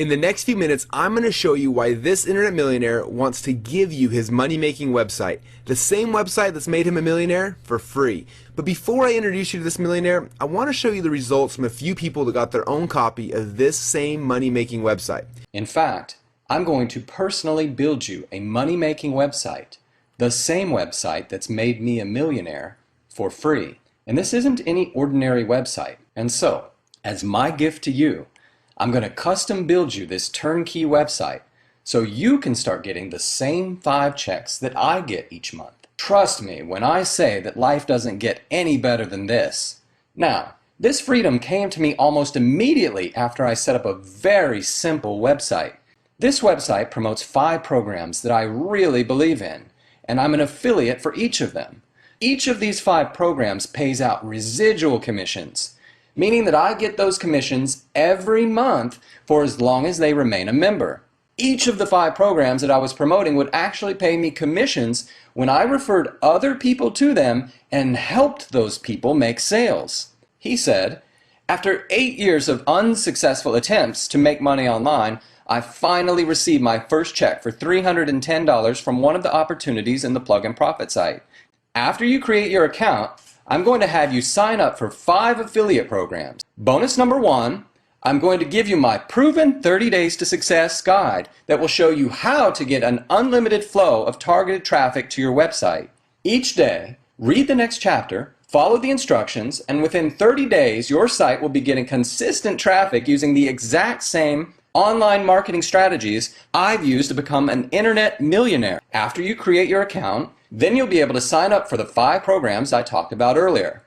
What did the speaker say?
In the next few minutes, I'm going to show you why this internet millionaire wants to give you his money-making website, the same website that's made him a millionaire, for free. But before I introduce you to this millionaire, I want to show you the results from a few people that got their own copy of this same money-making website. In fact, I'm going to personally build you a money-making website, the same website that's made me a millionaire, for free. And this isn't any ordinary website. And so, as my gift to you, I'm going to custom build you this turnkey website so you can start getting the same 5 checks that I get each month. Trust me when I say that life doesn't get any better than this. Now, this freedom came to me almost immediately after I set up a very simple website. This website promotes 5 programs that I really believe in, and I'm an affiliate for each of them. Each of these 5 programs pays out residual commissions, meaning that I get those commissions every month for as long as they remain a member. Each of the 5 programs that I was promoting would actually pay me commissions when I referred other people to them and helped those people make sales. He said, after 8 years of unsuccessful attempts to make money online, I finally received my first check for $310 from one of the opportunities in the Plug and Profit site. After you create your account, I'm going to have you sign up for 5 affiliate programs. Bonus number 1, I'm going to give you my proven 30 Days to Success guide that will show you how to get an unlimited flow of targeted traffic to your website. Each day, read the next chapter, follow the instructions, and within 30 days, your site will be getting consistent traffic using the exact same online marketing strategies I've used to become an internet millionaire. After you create your account, then you'll be able to sign up for the 5 programs I talked about earlier.